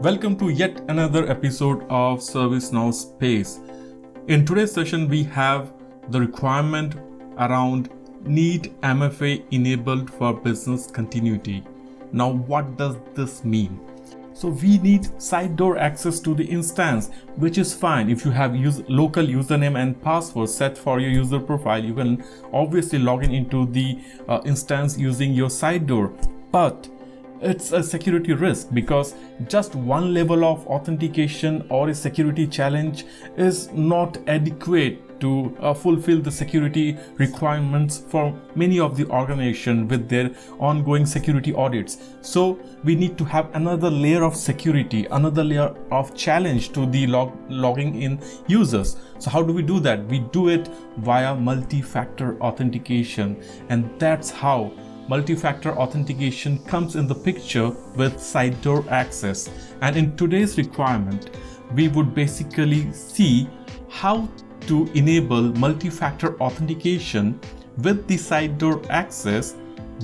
Welcome to yet another episode of ServiceNow Space. In today's session, we have the requirement around need MFA enabled for business continuity. Now, what does this mean? So we need side door access to the instance, which is fine. If you have local username and password set for your user profile, you can obviously log into the instance using your side door. But it's a security risk because just one level of authentication or a security challenge is not adequate to fulfill the security requirements for many of the organizations with their ongoing security audits. So we need to have another layer of security, another layer of challenge to the logging in users. So how do we do that? We do it via multi-factor authentication, and that's how multi-factor authentication comes in the picture with side door access. And in today's requirement, we would basically see how to enable multi-factor authentication with the side door access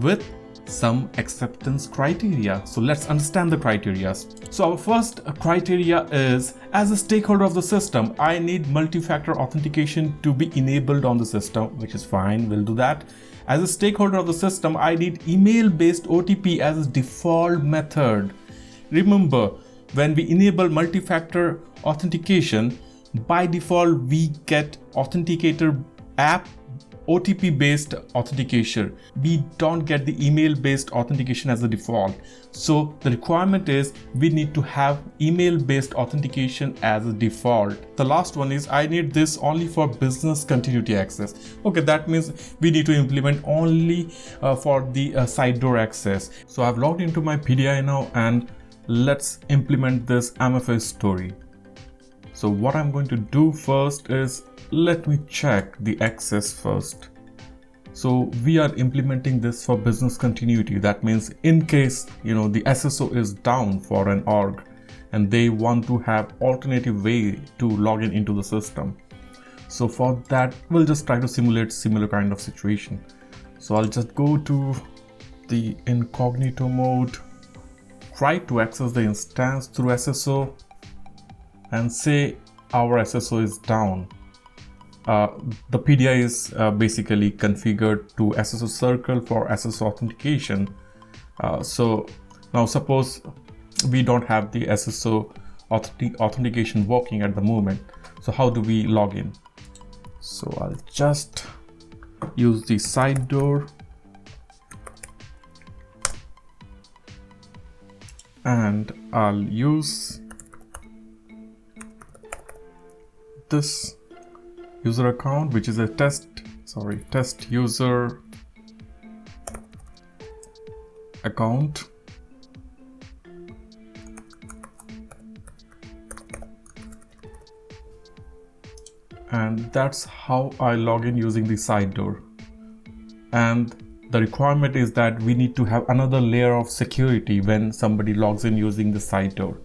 with some acceptance criteria. So let's understand the criteria. So our first criteria is, as a stakeholder of the system, I need multi-factor authentication to be enabled on the system, which is fine, we'll do that. As a stakeholder of the system, I need email-based OTP as a default method. Remember, when we enable multi-factor authentication, by default, we get authenticator app OTP-based authentication. We don't get the email-based authentication as a default. So the requirement is we need to have email-based authentication as a default. The last one is I need this only for business continuity access. Okay, that means we need to implement only for the side door access. So I've logged into my PDI now, and let's implement this MFA story. So what I'm going to do first is, let me check the access first. So we are implementing this for business continuity. That means in case, the SSO is down for an org and they want to have alternative way to log into the system. So for that, we'll just try to simulate similar kind of situation. So I'll just go to the incognito mode, try to access the instance through SSO, and say our SSO is down. The PDI is basically configured to SSO circle for SSO authentication. So now suppose we don't have the SSO authentication working at the moment. So how do we log in? So I'll just use the side door and I'll use this user account, which is a test user account. And that's how I log in using the side door. And the requirement is that we need to have another layer of security when somebody logs in using the side door.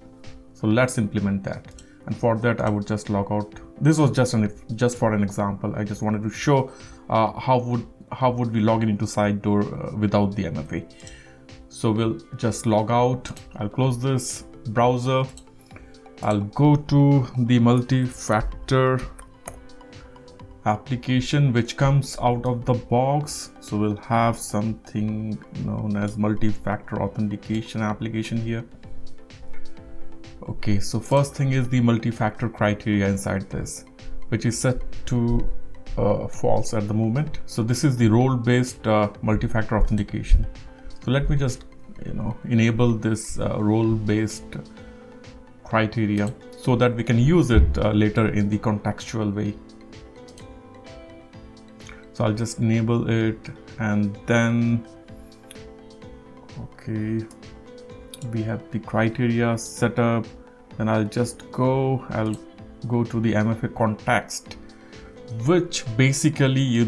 So let's implement that. And for that, I would just log out. This was just for an example. I just wanted to show how would we log into side door without the MFA. So we'll just log out. I'll close this browser. I'll go to the multi-factor application which comes out of the box. So we'll have something known as multi-factor authentication application here. Okay, so first thing is the multi-factor criteria inside this, which is set to false at the moment. So this is the role-based multi-factor authentication. So let me just enable this role-based criteria so that we can use it later in the contextual way. So I'll just enable it, and then okay, we have the criteria set up. Then I'll go to the MFA context, which basically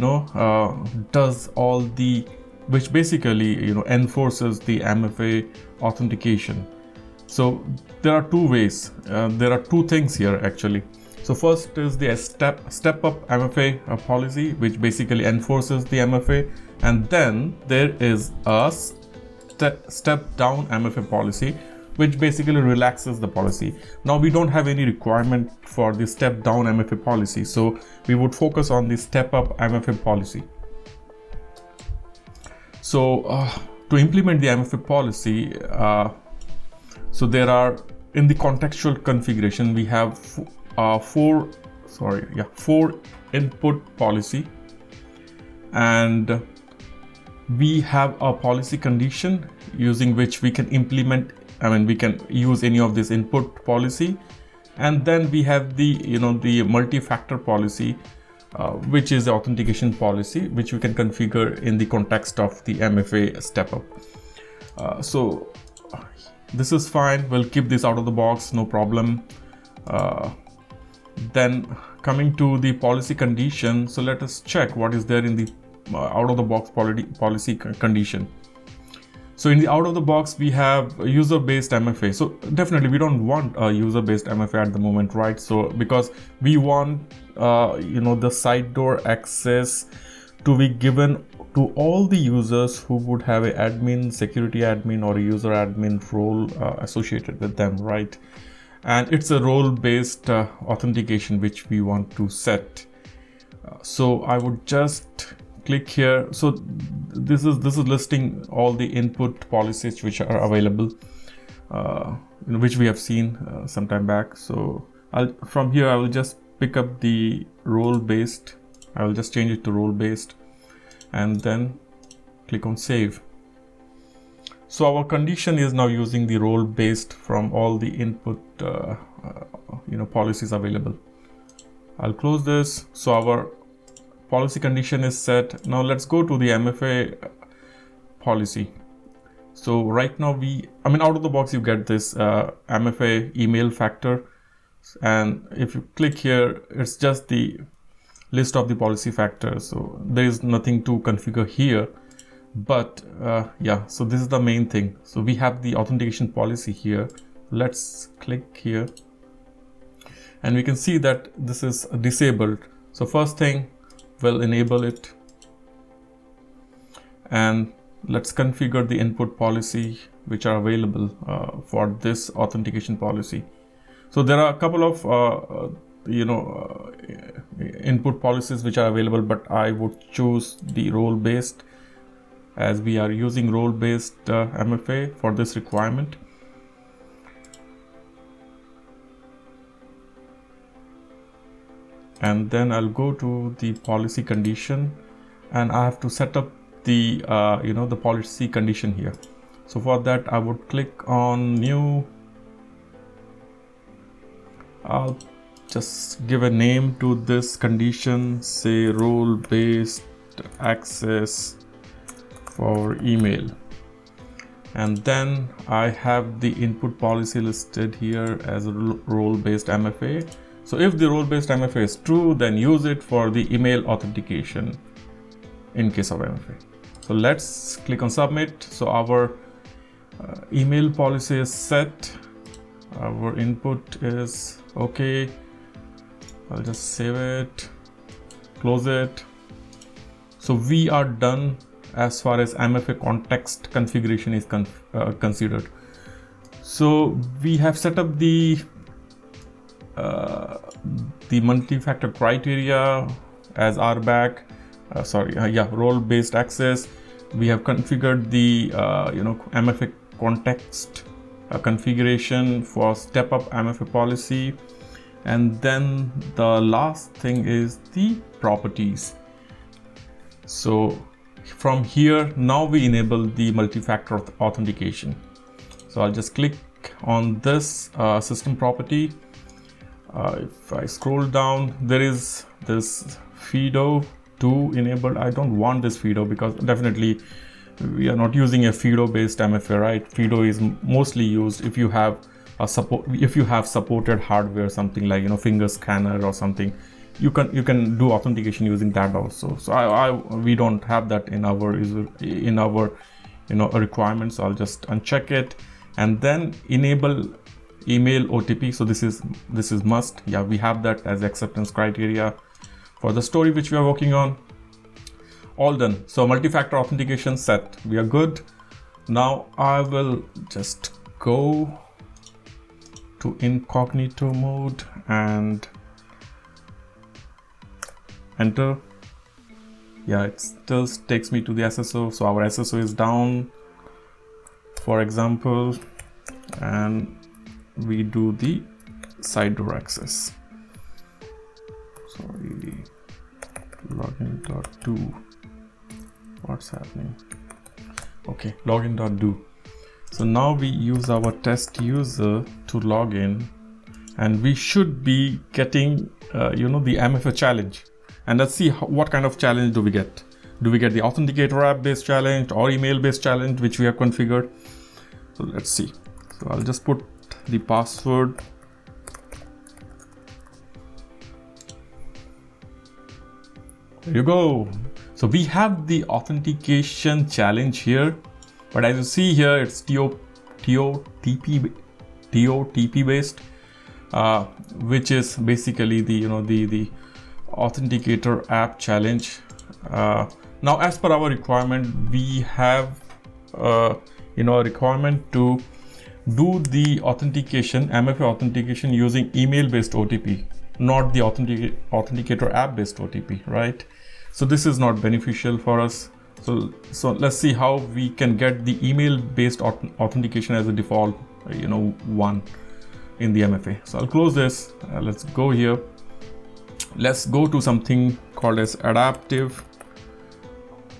does all the, which basically enforces the MFA authentication. So there are two ways, there are two things here actually. So first is the step up MFA policy, which basically enforces the MFA, and then there is a step down MFA policy, which basically relaxes the policy. Now we don't have any requirement for the step down MFA policy, so we would focus on the step up MFA policy. So to implement the MFA policy, so there are, in the contextual configuration, we have four input policy, and we have a policy condition using which we can implement, we can use any of this input policy. And then we have the multi-factor policy, which is the authentication policy, which we can configure in the context of the MFA step up. So this is fine. We'll keep this out of the box, no problem. Then coming to the policy condition, so let us check what is there in the out of the box policy condition. So in the out of the box, we have user-based MFA. So definitely we don't want a user-based MFA at the moment, right? So because we want the side door access to be given to all the users who would have a admin, security admin, or a user admin role associated with them, right? And it's a role-based authentication which we want to set. So I would just click here. So this is listing all the input policies which are available, which we have seen some time back. So from here I will just pick up the role-based. I will just change it to role-based, and then click on save. So our condition is now using the role-based from all the input policies available. I'll close this. So our policy condition is set. Now let's go to the MFA policy. So right now out of the box you get this MFA email factor, and if you click here, it's just the list of the policy factors. So there is nothing to configure here, but so this is the main thing. So we have the authentication policy here. Let's click here, and we can see that this is disabled. So first thing, we'll enable it, and let's configure the input policy which are available for this authentication policy. So there are a couple of input policies which are available, but I would choose the role-based, as we are using role-based MFA for this requirement. And then I'll go to the policy condition, and I have to set up the the policy condition here. So for that I would click on new. I'll just give a name to this condition, say role-based access for email, and then I have the input policy listed here as a role-based MFA. So if the role-based MFA is true, then use it for the email authentication in case of MFA. So let's click on submit. So our email policy is set. Our input is okay. I'll just save it, close it. So we are done as far as MFA context configuration is considered. So we have set up the multi-factor criteria as RBAC, role-based access. We have configured the MFA context configuration for step-up MFA policy, and then the last thing is the properties. So from here now we enable the multi-factor authentication. So I'll just click on this system property. If I scroll down, there is this FIDO 2 enabled. I don't want this FIDO because definitely we are not using a FIDO based MFA, right? FIDO is mostly used if you have supported hardware, something like finger scanner or something. You can do authentication using that also. So we don't have that in our requirements. So I'll just uncheck it and then enable email OTP. So this is must. Yeah, we have that as acceptance criteria for the story which we are working on. All done. So multi-factor authentication set. We are good. Now I will just go to incognito mode and enter. Yeah, it still takes me to the SSO. So our SSO is down, for example, and we do the side door access. Sorry, login.do. What's happening? Okay, login.do. So now we use our test user to log in, and we should be getting the MFA challenge. And let's see what kind of challenge do we get. Do we get the authenticator app based challenge or email based challenge, which we have configured? So let's see. So I'll just put the password. There you go. So we have the authentication challenge here, but as you see here, it's TOTP based, which is basically the authenticator app challenge. Now, as per our requirement, we have a requirement to do the authentication, MFA authentication, using email based OTP, not the authenticator app based OTP, right? So this is not beneficial for us. So let's see how we can get the email based authentication as a default one in the MFA. So I'll close this. Let's go here. Let's go to something called as adaptive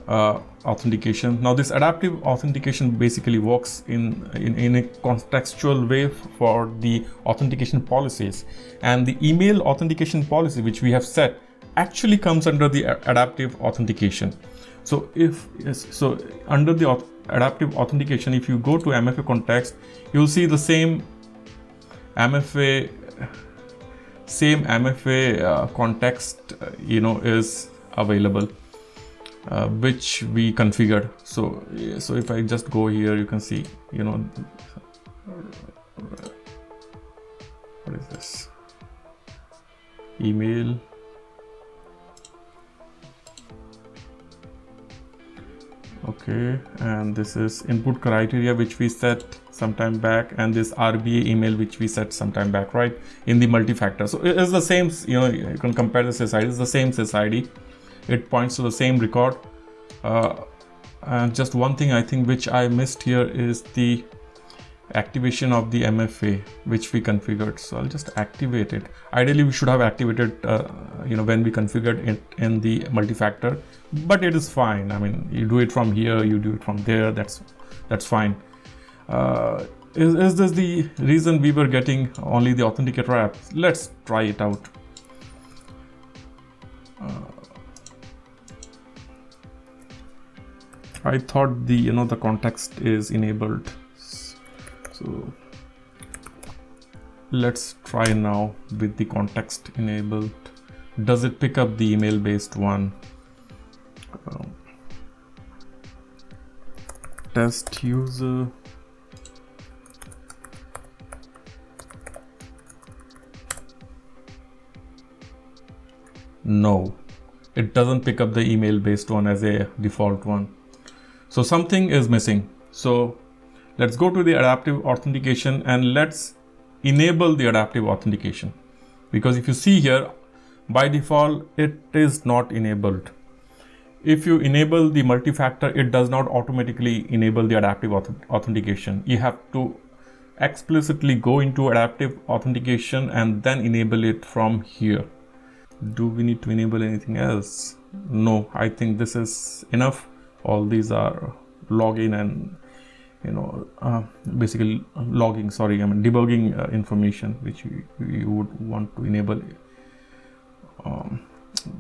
authentication. Now this adaptive authentication basically works in a contextual way for the authentication policies, and the email authentication policy which we have set actually comes under the adaptive authentication. So under the adaptive authentication, if you go to MFA context, you'll see the same MFA context is available, which we configured. So if I just go here, you can see what is this? Email. Okay, and this is input criteria which we set sometime back, and this RBA email which we set sometime back, right, in the multi-factor. So it is the same, you can compare the SSID, it's the same SSID, it points to the same record. And just one thing I think which I missed here is the activation of the MFA which we configured. So I'll just activate it. Ideally we should have activated when we configured it in the multi-factor, but it is fine. I mean, you do it from here, you do it from there, that's fine. Is this the reason we were getting only the authenticator app? Let's try it out. I thought the context is enabled. So let's try now with the context enabled. Does it pick up the email based one? Test user. No, it doesn't pick up the email based one as a default one. So something is missing. So let's go to the adaptive authentication and let's enable the adaptive authentication, because if you see here, by default it is not enabled. If you enable the multi-factor, it does not automatically enable the adaptive authentication. You have to explicitly go into adaptive authentication and then enable it from here. Do we need to enable anything else? No, I think this is enough. All these are login and basically debugging information which you would want to enable,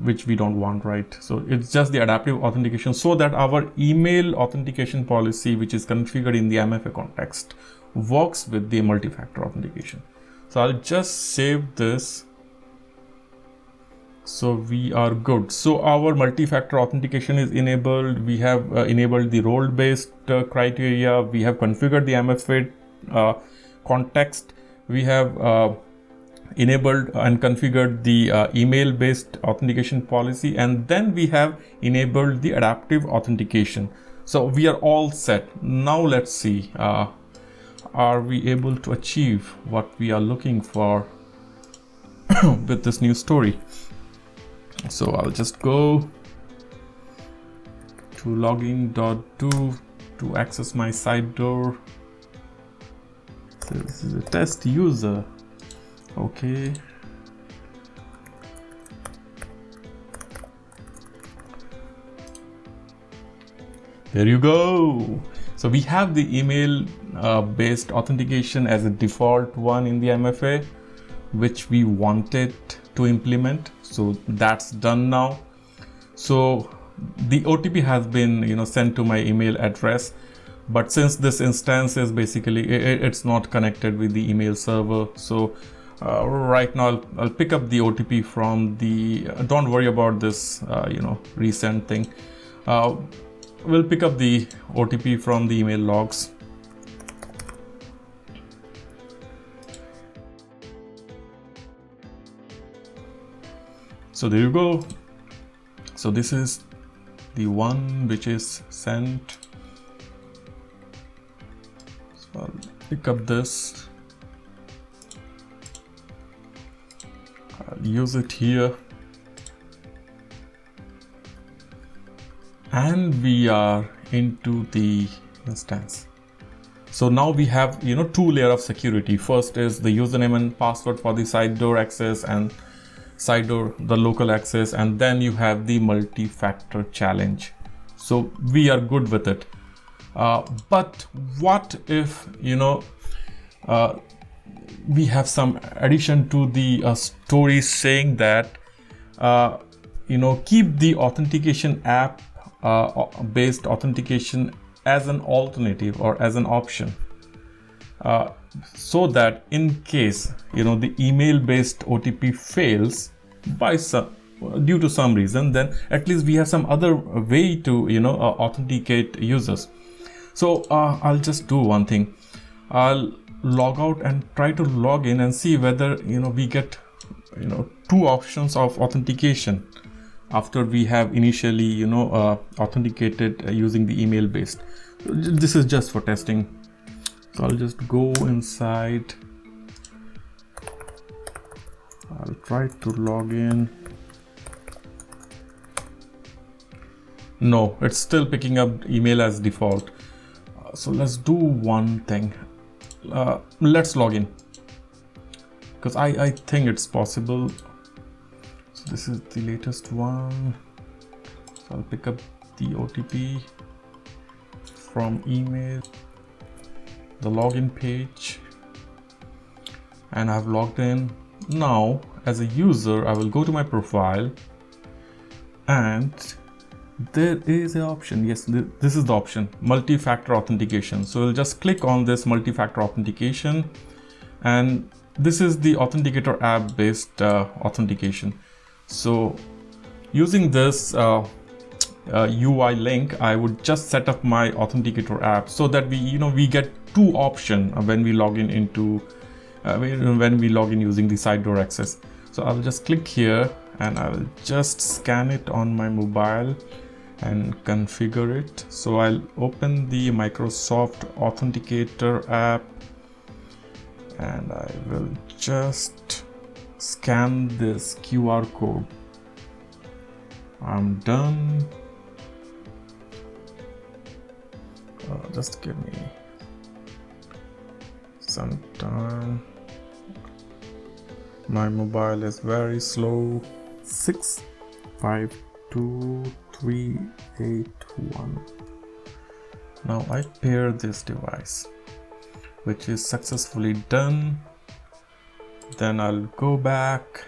which we don't want, right? So it's just the adaptive authentication, so that our email authentication policy, which is configured in the MFA context, works with the multi-factor authentication. So I'll just save this. So we are good. So our multi-factor authentication is enabled. We have enabled the role-based criteria. We have configured the MFA context. We have enabled and configured the email-based authentication policy, and then we have enabled the adaptive authentication. So we are all set. Now let's see. are we able to achieve what we are looking for with this new story? So I'll just go to login.do to access my side door. So this is a test user. Okay. There you go. So we have the email based authentication as a default one in the MFA, which we wanted to implement. So that's done now. So the OTP has been sent to my email address, but since this instance is basically it's not connected with the email server, so right now I'll pick up the OTP from the don't worry about this recent thing. We'll pick up the OTP from the email logs. So there you go. So this is the one which is sent. So I'll pick up this. I'll use it here. And we are into the instance. So now we have two layers of security. First is the username and password for the side door access, and side door the local access, and then you have the multi-factor challenge. So we are good with it. But what if we have some addition to the story saying that keep the authentication app based authentication as an alternative or as an option, so that in case the email based OTP fails due to some reason, then at least we have some other way to authenticate users. So I'll just do one thing. I'll log out and try to log in and see whether we get two options of authentication after we have initially authenticated using the email based. This is just for testing. So I'll just go inside. I'll try to log in. No, it's still picking up email as default. So let's do one thing. Let's log in, because I think it's possible. So this is the latest one. So I'll pick up the OTP from email, the login page, and I've logged in. Now as a user, I will go to my profile, and there is an option. Yes, this is the option, multi-factor authentication. So we'll just click on this multi-factor authentication, and this is the authenticator app based authentication. So using this UI link, I would just set up my authenticator app so that we get two options when we log in into when we log in using the side door access. So I'll just click here and I will just scan it on my mobile and configure it. So I'll open the Microsoft Authenticator app and I will just scan this QR code. I'm done. Just give me some time. My mobile is very slow. 652381. Now I pair this device, which is successfully done. Then I'll go back.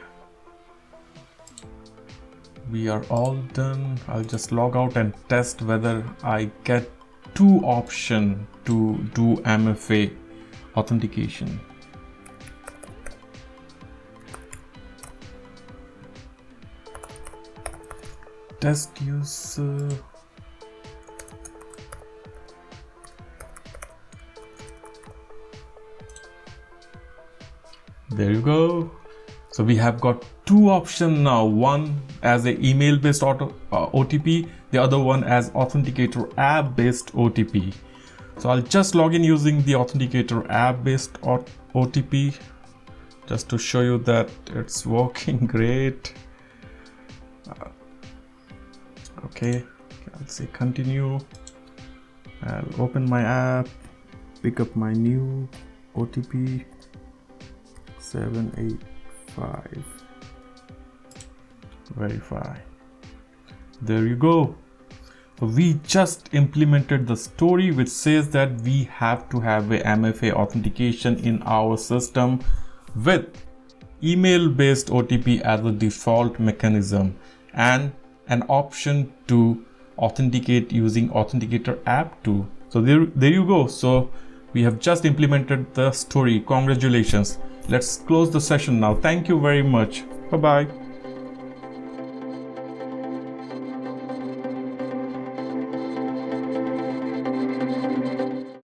We are all done. I'll just log out and test whether I get two options to do MFA authentication. Test user. There you go. So we have got two options now, one as a email based OTP, the other one as authenticator app based OTP. So I'll just log in using the Authenticator app based OTP just to show you that it's working great. Okay, I'll say continue. I'll open my app, pick up my new OTP 785, verify. There you go. So we just implemented the story which says that we have to have a MFA authentication in our system with email based OTP as a default mechanism and an option to authenticate using Authenticator app too. So there you go. So we have just implemented the story. Congratulations. Let's close the session now. Thank you very much. Bye bye.